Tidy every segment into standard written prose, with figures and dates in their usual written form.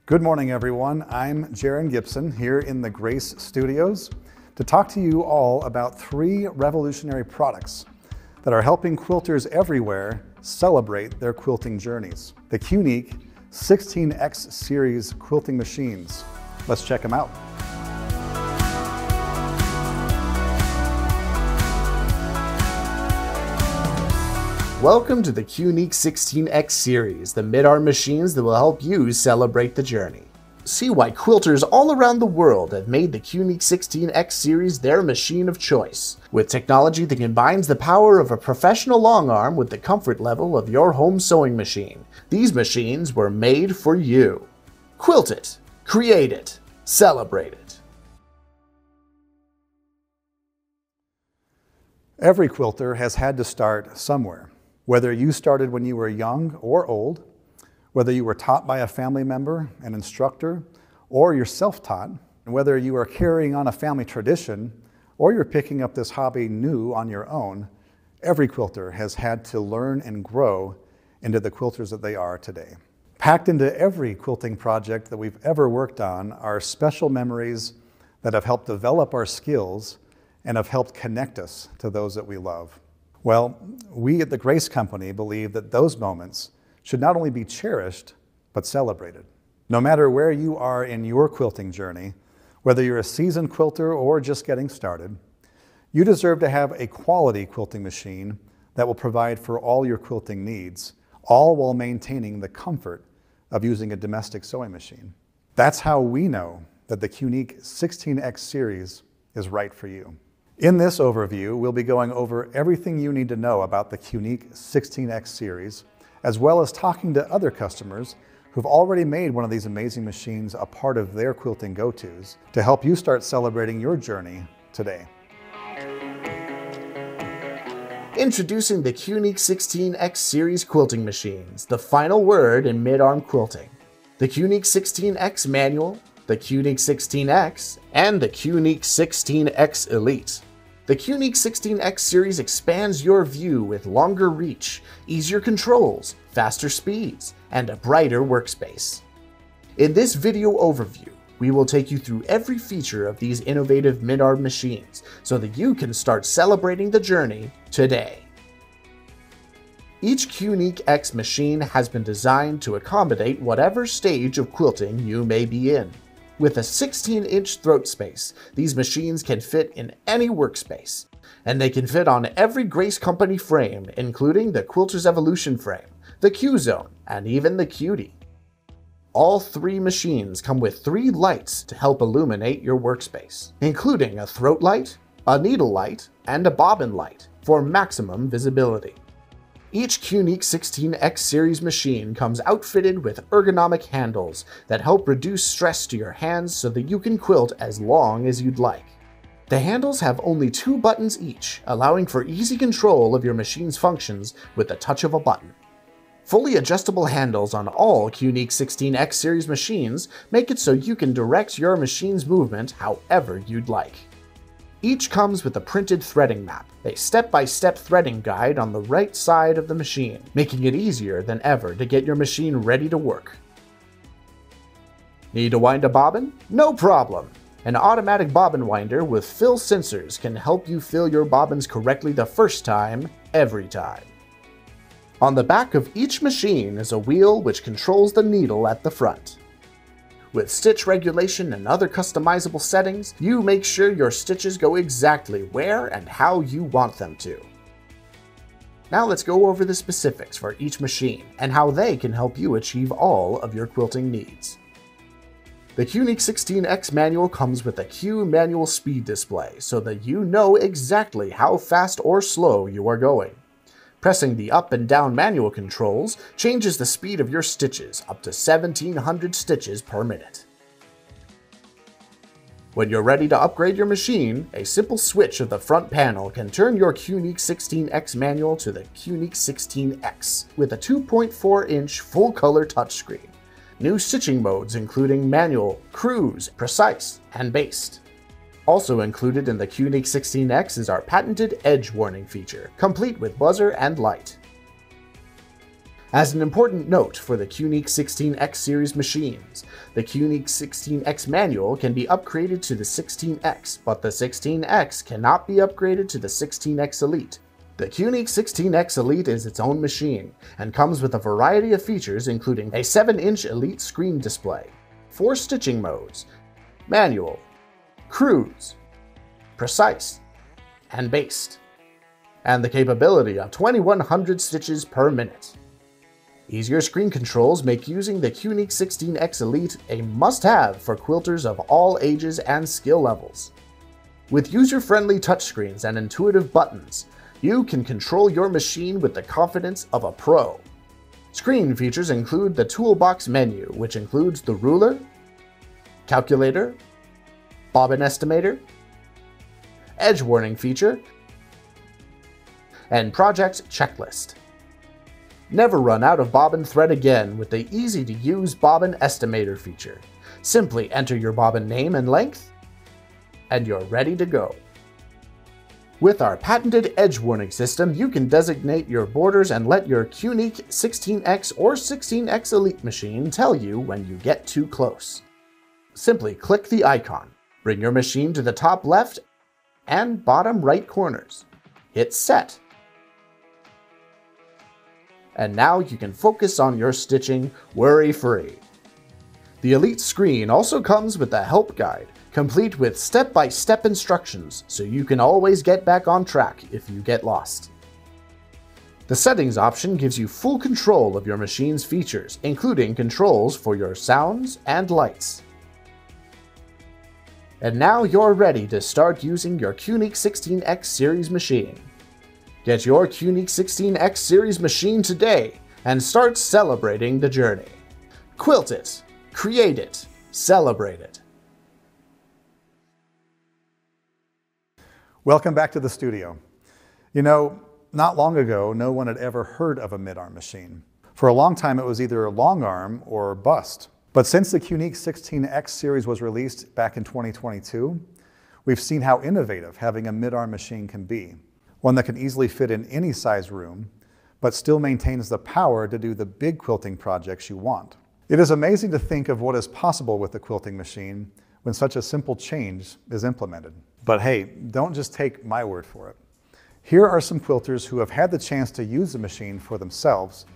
Good morning, everyone. I'm Jaron Gibson here in the Grace Studios to talk to you all about 3 revolutionary products that are helping quilters everywhere celebrate their quilting journeys. The Qunique 16X series quilting machines. Let's check them out. Welcome to the Qunique 16X series, the mid-arm machines that will help you celebrate the journey. See why quilters all around the world have made the Qunique 16X series their machine of choice. With technology that combines the power of a professional long arm with the comfort level of your home sewing machine, these machines were made for you. Quilt it, create it, celebrate it. Every quilter has had to start somewhere. Whether you started when you were young or old, whether you were taught by a family member, an instructor, or you're self-taught, whether you are carrying on a family tradition, or you're picking up this hobby new on your own, every quilter has had to learn and grow into the quilters that they are today. Packed into every quilting project that we've ever worked on are special memories that have helped develop our skills and have helped connect us to those that we love. Well, we at the Grace Company believe that those moments should not only be cherished, but celebrated. No matter where you are in your quilting journey, whether you're a seasoned quilter or just getting started, you deserve to have a quality quilting machine that will provide for all your quilting needs, all while maintaining the comfort of using a domestic sewing machine. That's how we know that the Qunique 16X series is right for you. In this overview, we'll be going over everything you need to know about the Qunique 16X series, as well as talking to other customers who've already made one of these amazing machines a part of their quilting go-tos to help you start celebrating your journey today. Introducing the Qunique 16X series quilting machines, the final word in mid-arm quilting. The Qunique 16X manual, the Qunique 16X, and the Qunique 16X Elite. The Qunique 16X series expands your view with longer reach, easier controls, faster speeds, and a brighter workspace. In this video overview, we will take you through every feature of these innovative mid-arm machines so that you can start celebrating the journey today. Each Qunique X machine has been designed to accommodate whatever stage of quilting you may be in. With a 16-inch throat space, these machines can fit in any workspace, and they can fit on every Grace Company frame, including the Quilter's Evolution frame, the Q-Zone, and even the Cutie. All 3 machines come with 3 lights to help illuminate your workspace, including a throat light, a needle light, and a bobbin light for maximum visibility. Each Qunique 16X series machine comes outfitted with ergonomic handles that help reduce stress to your hands so that you can quilt as long as you'd like. The handles have only 2 buttons each, allowing for easy control of your machine's functions with the touch of a button. Fully adjustable handles on all Qunique 16X series machines make it so you can direct your machine's movement however you'd like. Each comes with a printed threading map, a step-by-step threading guide on the right side of the machine, making it easier than ever to get your machine ready to work. Need to wind a bobbin? No problem! An automatic bobbin winder with fill sensors can help you fill your bobbins correctly the first time, every time. On the back of each machine is a wheel which controls the needle at the front. With stitch regulation and other customizable settings, you make sure your stitches go exactly where and how you want them to. Now let's go over the specifics for each machine and how they can help you achieve all of your quilting needs. The Qunique 16X manual comes with a Q manual speed display so that you know exactly how fast or slow you are going. Pressing the up and down manual controls changes the speed of your stitches up to 1700 stitches per minute. When you're ready to upgrade your machine, a simple switch of the front panel can turn your Qunique 16X manual to the Qunique 16X with a 2.4-inch full-color touchscreen. New stitching modes including manual, cruise, precise, and based. Also included in the Qunique 16X is our patented edge warning feature, complete with buzzer and light. As an important note for the QNIQ 16X series machines, the QNIQ 16X manual can be upgraded to the 16X, but the 16X cannot be upgraded to the 16X Elite. The QNIQ 16X Elite is its own machine, and comes with a variety of features including a 7-inch Elite screen display, 4 stitching modes, manual, cruise, precise, and based, and the capability of 2100 stitches per minute. Easier screen controls make using the QNIQ 16X Elite a must-have for quilters of all ages and skill levels. With user-friendly touchscreens and intuitive buttons, you can control your machine with the confidence of a pro. Screen features include the toolbox menu, which includes the ruler, calculator, bobbin estimator, edge warning feature, and project checklist. Never run out of bobbin thread again with the easy-to-use bobbin estimator feature. Simply enter your bobbin name and length, and you're ready to go. With our patented edge warning system, you can designate your borders and let your QNIQ 16X or 16X Elite machine tell you when you get too close. Simply click the icon, bring your machine to the top left and bottom right corners. Hit set. And now you can focus on your stitching worry-free. The Elite screen also comes with a help guide, complete with step-by-step instructions so you can always get back on track if you get lost. The settings option gives you full control of your machine's features, including controls for your sounds and lights. And now you're ready to start using your QNIQ 16X series machine. Get your QNIQ 16X series machine today and start celebrating the journey. Quilt it, create it, celebrate it. Welcome back to the studio. You know, not long ago, no one had ever heard of a mid-arm machine. For a long time, it was either long arm or bust. But since the QNIQ 16X series was released back in 2022, we've seen how innovative having a mid-arm machine can be. One that can easily fit in any size room, but still maintains the power to do the big quilting projects you want. It is amazing to think of what is possible with the quilting machine when such a simple change is implemented. But hey, don't just take my word for it. Here are some quilters who have had the chance to use the machine for themselves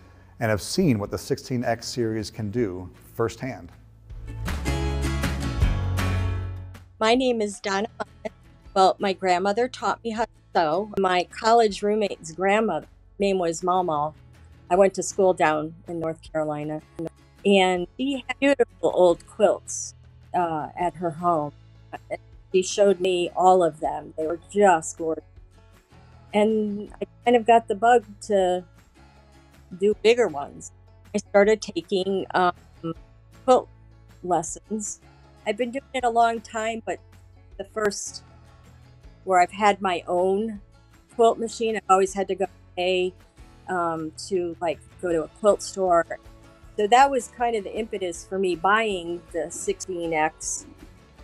and have seen what the 16X series can do firsthand. My name is Donna. Well, my grandmother taught me how to sew. My college roommate's grandmother's name was Mama. I went to school down in North Carolina, and she had beautiful old quilts at her home. She showed me all of them. They were just gorgeous. And I kind of got the bug to do bigger ones. I started taking quilt lessons. I've been doing it a long time, but the first where I've had my own quilt machine, I've always had to go pay to like go to a quilt store. So that was kind of the impetus for me buying the 16X.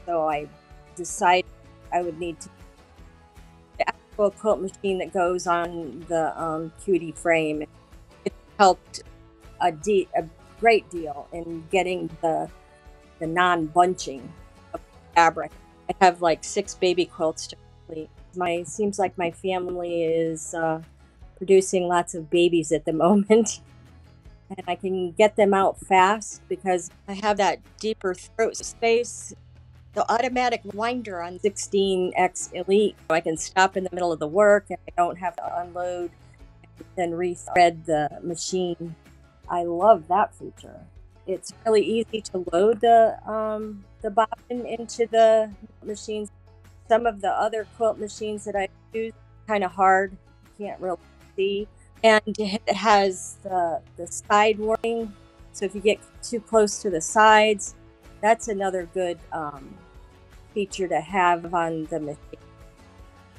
So I decided I would need to the actual quilt machine that goes on the cutie frame. It helped a great deal in getting the non-bunching of fabric. I have like 6 baby quilts to complete. Seems like my family is producing lots of babies at the moment. And I can get them out fast because I have that deeper throat space. The automatic winder on 16X Elite, I can stop in the middle of the work and I don't have to unload and then rethread the machine. I love that feature. It's really easy to load the bobbin into the machines. Some of the other quilt machines that I use kind of hard, can't really see. And it has the side warning, so if you get too close to the sides, that's another good feature to have on the machine.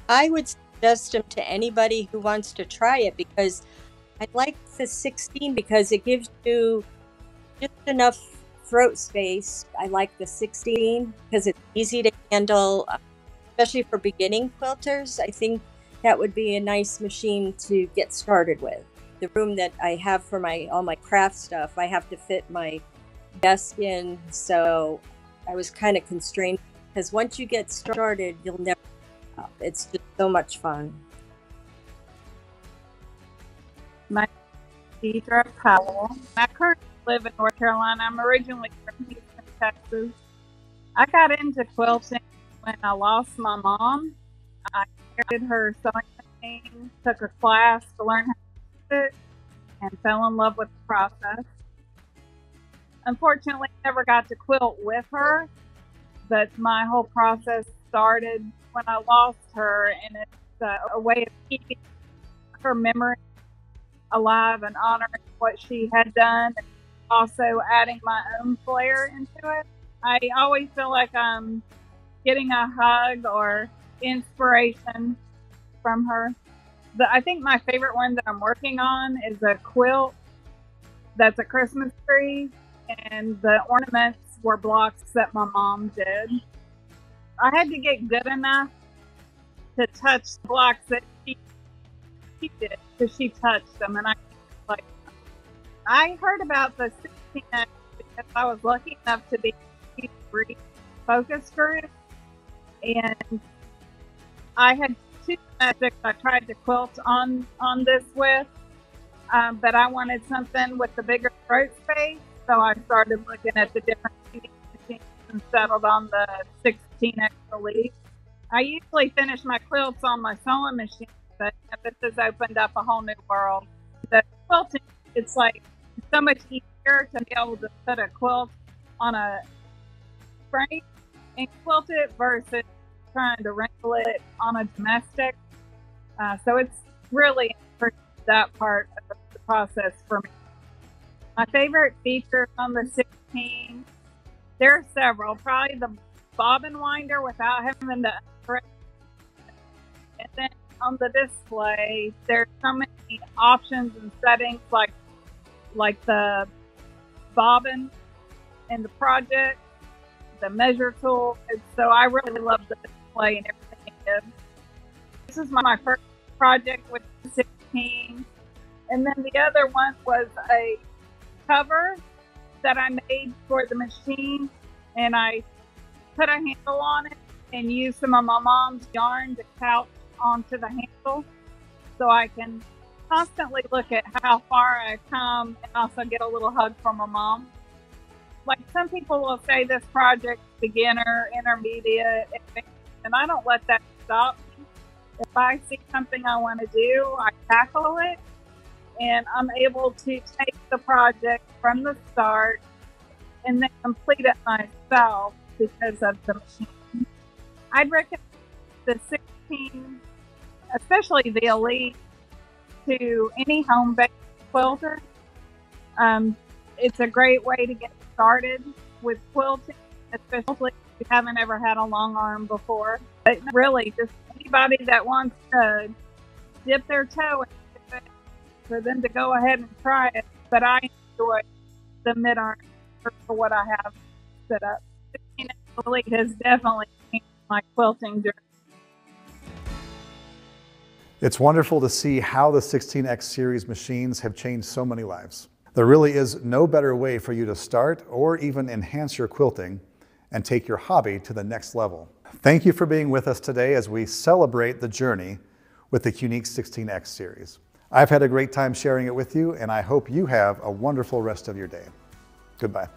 I would suggest them to anybody who wants to try it because I like the 16 because it gives you just enough throat space. I like the 16 because it's easy to handle, especially for beginning quilters. I think that would be a nice machine to get started with. The room that I have for all my craft stuff, I have to fit my desk in, so I was kind of constrained because once you get started, you'll never stop. It's just so much fun. My name is Deidre Powell. I currently live in North Carolina. I'm originally from Houston, Texas. I got into quilting when I lost my mom. I inherited her sewing machine, took a class to learn how to use it, and fell in love with the process. Unfortunately, I never got to quilt with her, but my whole process started when I lost her, and it's a way of keeping her memory alive and honoring what she had done, and also adding my own flair into it. I always feel like I'm getting a hug or inspiration from her. I think my favorite one that I'm working on is a quilt that's a Christmas tree, and the ornaments were blocks that my mom did. I had to get good enough to touch the blocks that she did, because she touched them, and I heard about the 16X because I was lucky enough to be in a focus group, and I had two domestics I tried to quilt on this with, but I wanted something with the bigger throat space, so I started looking at the different machines and settled on the 16X Elite. I usually finish my quilts on my sewing machine, but this has opened up a whole new world. The quilting, it's like so much easier to be able to put a quilt on a frame and quilt it versus trying to wrinkle it on a domestic. So it's really improved that part of the process for me. My favorite feature on the 16, there are several. Probably the bobbin winder without having to unthread. And then on the display, there's so many options and settings like the bobbin and the project, the measure tool. And so I really love the display and everything it is. This is my first project with the 16. And then the other one was a cover that I made for the machine, and I put a handle on it and used some of my mom's yarn to couch onto the handle, so I can constantly look at how far I come and also get a little hug from my mom. Like, some people will say this project's beginner, intermediate, advanced, and I don't let that stop me. If I see something I want to do, I tackle it, and I'm able to take the project from the start and then complete it myself because of the machine. I'd recommend the 16, especially the Elite, to any home-based quilter. It's a great way to get started with quilting, especially if you haven't ever had a long arm before. But really, just anybody that wants to dip their toe into it, for them to go ahead and try it. But I enjoy the mid-arm for what I have set up. 16 Elite has definitely changed my quilting journey. It's wonderful to see how the 16X series machines have changed so many lives. There really is no better way for you to start or even enhance your quilting and take your hobby to the next level. Thank you for being with us today as we celebrate the journey with the Qunique 16X series. I've had a great time sharing it with you, and I hope you have a wonderful rest of your day. Goodbye.